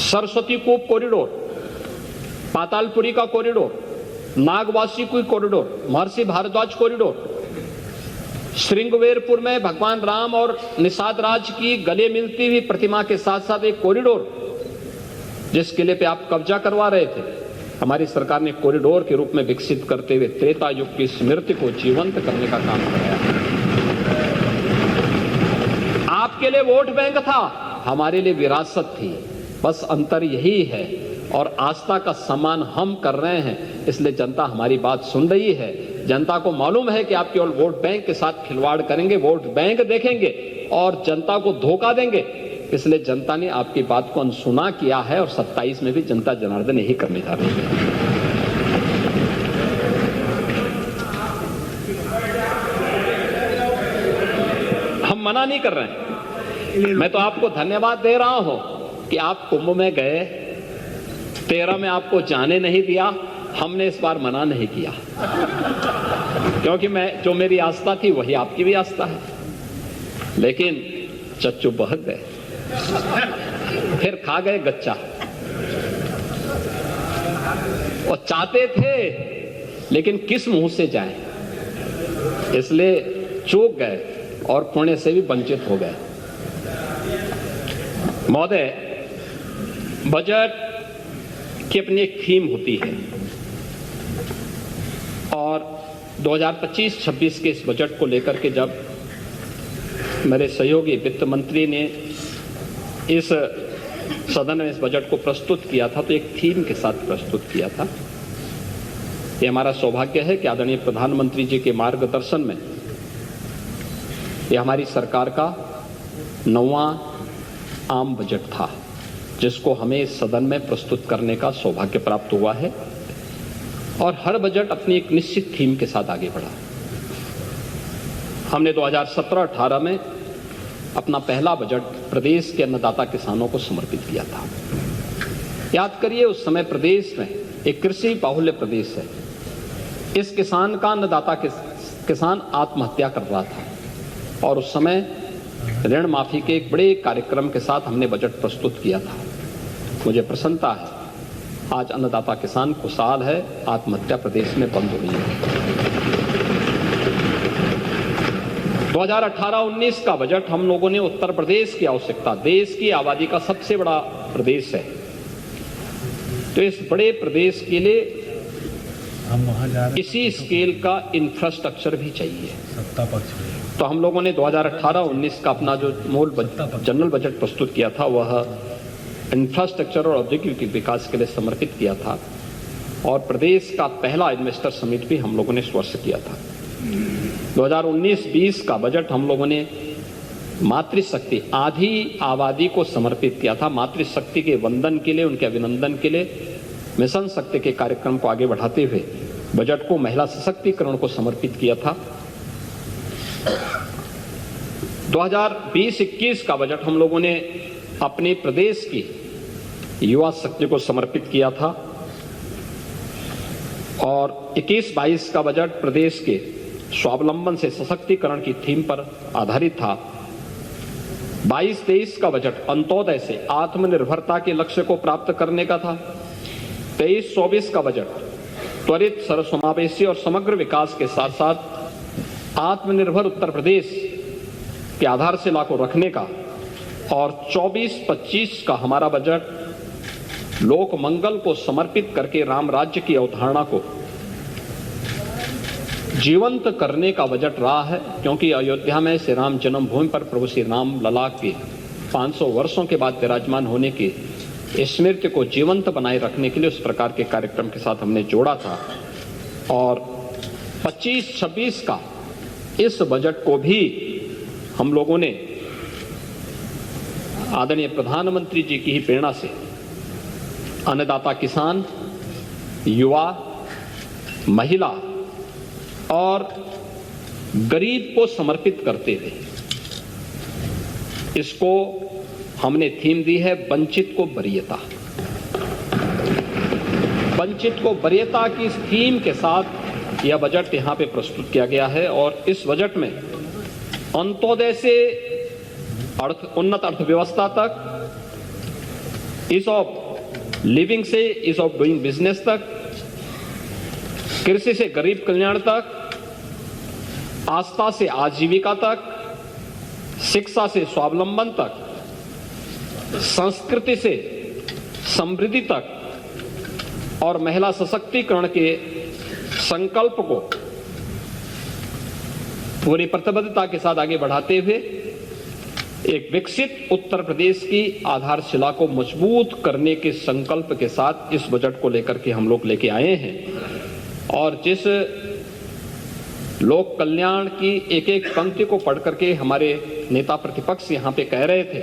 सरस्वती कूप corridor, Patalpuri का corridor, नागवासी की corridor, महर्षि Bhardwaj corridor, Shringverpur में भगवान राम और निषाद राज की गले मिलती हुई प्रतिमा के साथ साथ एक कॉरिडोर, जिस किले पे आप कब्जा करवा रहे थे, हमारी सरकार ने कॉरिडोर के रूप में विकसित करते हुए त्रेता युग की स्मृति को जीवंत करने का काम कराया। आपके लिए वोट बैंक था, हमारे लिए विरासत थी, बस अंतर यही है। और आस्था का सम्मान हम कर रहे हैं, इसलिए जनता हमारी बात सुन रही है। जनता को मालूम है कि आप केवल वोट बैंक के साथ खिलवाड़ करेंगे, वोट बैंक देखेंगे और जनता को धोखा देंगे, इसलिए जनता ने आपकी बात को अनसुना किया है और 27 में भी जनता जनार्दन यही करने जा रही है। हम मना नहीं कर रहे हैं, मैं तो आपको धन्यवाद दे रहा हूं कि आप कुंभ में गए, 13 में आपको जाने नहीं दिया, हमने इस बार मना नहीं किया, क्योंकि जो मेरी आस्था थी वही आपकी भी आस्था है। लेकिन चच्चू बहक गए, फिर खा गए गच्चा, और चाहते थे लेकिन किस मुंह से जाएं, इसलिए चूक गए और पुण्य से भी वंचित हो गए। महोदय, बजट की अपनी एक थीम होती है और 2025-26 के इस बजट को लेकर के जब मेरे सहयोगी वित्त मंत्री ने इस सदन में इस बजट को प्रस्तुत किया था तो एक थीम के साथ प्रस्तुत किया था। ये हमारा सौभाग्य है कि आदरणीय प्रधानमंत्री जी के मार्गदर्शन में ये हमारी सरकार का 9वां आम बजट था, जिसको हमें इस सदन में प्रस्तुत करने का सौभाग्य प्राप्त हुआ है। और हर बजट अपनी एक निश्चित थीम के साथ आगे बढ़ा। हमने 2017-18 में अपना पहला बजट प्रदेश के अन्नदाता किसानों को समर्पित किया था। याद करिए, उस समय प्रदेश में एक कृषि बाहुल्य प्रदेश है। इस किसान का अन्नदाता किसान आत्महत्या कर रहा था और उस समय ऋण माफी के एक बड़े कार्यक्रम के साथ हमने बजट प्रस्तुत किया था। मुझे प्रसन्नता है, आज अन्नदाता किसान खुशहाल है, आत्महत्या प्रदेश में बंद हुई है। 2018-19 का बजट हम लोगों ने उत्तर प्रदेश की आवश्यकता, देश की आबादी का सबसे बड़ा प्रदेश है, तो इस बड़े प्रदेश के लिए हम वहां जा रहे हैं, इसी स्केल का इंफ्रास्ट्रक्चर भी चाहिए। सत्ता पक्ष में तो हम लोगों ने 2018-19 का अपना जो मूल जनरल बजट प्रस्तुत किया था वह इंफ्रास्ट्रक्चर और औद्योगिक विकास के लिए समर्पित किया था और प्रदेश का पहला इन्वेस्टर समिट भी हम लोगों ने इस वर्ष किया था। 2019-20 का बजट हम लोगों ने मातृशक्ति, आधी आबादी को समर्पित किया था। मातृशक्ति के वंदन के लिए, उनके अभिनंदन के लिए मिशन शक्ति के कार्यक्रम को आगे बढ़ाते हुए बजट को महिला सशक्तिकरण को समर्पित किया था। 2020-21 का बजट हम लोगों ने अपने प्रदेश की युवा शक्ति को समर्पित किया था और 21-22 का बजट प्रदेश के स्वावलंबन से सशक्तिकरण की थीम पर आधारित था। 22-23 का बजट अंत्योदय से आत्मनिर्भरता के लक्ष्य को प्राप्त करने का था। 23-24 का बजट त्वरित, सर्वसमावेशी और समग्र विकास के साथ साथ आत्मनिर्भर उत्तर प्रदेश के आधारशिला को रखने का, और 24-25 का हमारा बजट लोक मंगल को समर्पित करके राम राज्य की अवधारणा को जीवंत करने का बजट रहा है, क्योंकि अयोध्या में श्री राम जन्मभूमि पर प्रभु श्री राम लला के 500 वर्षों के बाद विराजमान होने की स्मृति को जीवंत बनाए रखने के लिए उस प्रकार के कार्यक्रम के साथ हमने जोड़ा था। और 25-26 का इस बजट को भी हम लोगों ने आदरणीय प्रधानमंत्री जी की ही प्रेरणा से अन्नदाता किसान, युवा, महिला और गरीब को समर्पित करते थे। इसको हमने थीम दी है वंचित को वरीयता। वंचित को वरीयता की इस थीम के साथ यह बजट यहां पे प्रस्तुत किया गया है और इस बजट में अंत्योदय से उन्नत अर्थव्यवस्था तक, ईज ऑफ लिविंग से ईज ऑफ डूइंग बिजनेस तक, कृषि से गरीब कल्याण तक, आस्था से आजीविका तक, शिक्षा से स्वावलंबन तक, संस्कृति से समृद्धि तक और महिला सशक्तिकरण के संकल्प को पूरी प्रतिबद्धता के साथ आगे बढ़ाते हुए एक विकसित उत्तर प्रदेश की आधारशिला को मजबूत करने के संकल्प के साथ इस बजट को लेकर के हम लोग लेके आए हैं। और जिस लोक कल्याण की एक एक पंक्ति को पढ़ करके हमारे नेता प्रतिपक्ष यहाँ पे कह रहे थे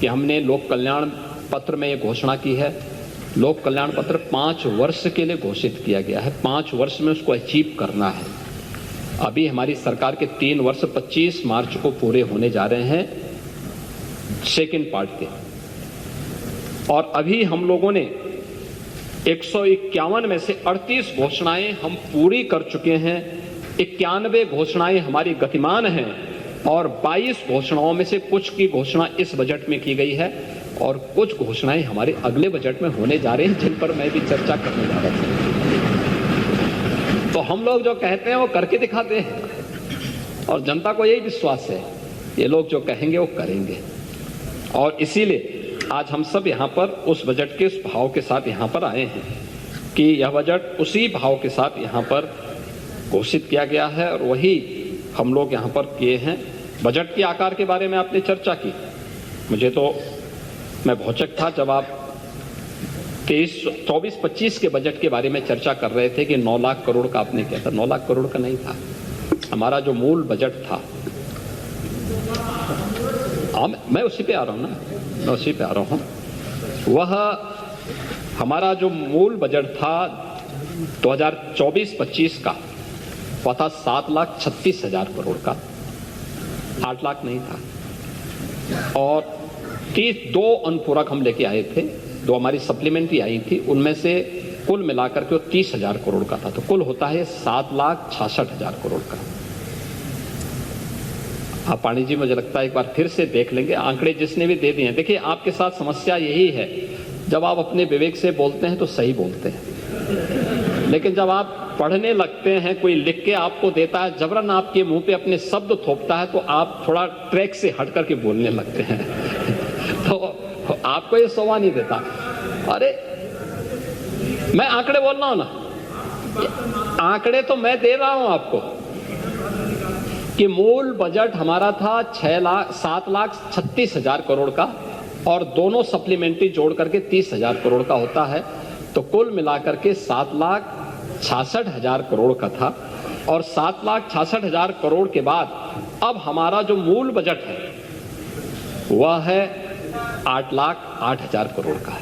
कि हमने लोक कल्याण पत्र में ये घोषणा की है। लोक कल्याण पत्र 5 वर्ष के लिए घोषित किया गया है, 5 वर्ष में उसको अचीव करना है। अभी हमारी सरकार के 3 वर्ष 25 मार्च को पूरे होने जा रहे हैं सेकेंड पार्ट के, और अभी हम लोगों ने 151 में से 38 घोषणाएं हम पूरी कर चुके हैं। 91 घोषणाएं हमारी गतिमान हैं और 22 घोषणाओं में से कुछ की घोषणा इस बजट में की गई है और कुछ घोषणाएं हमारे अगले बजट में होने जा रहे हैं, जिन पर मैं भी चर्चा करने जा रहा हूं। तो हम लोग जो कहते हैं वो करके दिखाते हैं और जनता को यही विश्वास है, ये लोग जो कहेंगे वो करेंगे। और इसीलिए आज हम सब यहाँ पर उस बजट के उस भाव के साथ यहाँ पर आए हैं कि यह बजट उसी भाव के साथ यहाँ पर घोषित किया गया है और वही हम लोग यहाँ पर किए हैं। बजट के आकार के बारे में आपने चर्चा की, मुझे तो मैं भौचक था जब आप 24-25 के बजट के बारे में चर्चा कर रहे थे कि 9 लाख करोड़ का आपने किया था। 9 लाख करोड़ का नहीं था, हमारा जो मूल बजट था, मैं उसी पे आ रहा हूँ ना, मैं उसी पे आ रहा हूँ। वह हमारा जो मूल बजट था 2024-25 का, वह था 7,36,000 करोड़ का, 8 लाख नहीं था। और 2 अनुपूरक हम लेके आए थे, 2 हमारी सप्लीमेंट्री आई थी, उनमें से कुल मिलाकर के वो 30,000 करोड़ का था, तो कुल होता है 7,66,000 करोड़ का। आप पाणी जी मुझे लगता है एक बार फिर से देख लेंगे, आंकड़े जिसने भी दे दिए हैं। देखिए आपके साथ समस्या यही है, जब आप अपने विवेक से बोलते हैं तो सही बोलते हैं, लेकिन जब आप पढ़ने लगते हैं, कोई लिख के आपको देता है, जबरन आपके मुंह पे अपने शब्द थोपता है, तो आप थोड़ा ट्रैक से हट करके बोलने लगते हैं। तो आपको ये शोभा नहीं देता। अरे मैं आंकड़े बोल रहा हूं ना, आंकड़े तो मैं दे रहा हूं आपको कि मूल बजट हमारा था 7,36,000 करोड़ का और दोनों सप्लीमेंट्री जोड़ करके 30,000 करोड़ का होता है, तो कुल मिलाकर के 7,66,000 करोड़ का था। और 7,66,000 करोड़ के बाद अब हमारा जो मूल बजट है वह है 8,08,000 करोड़ का है।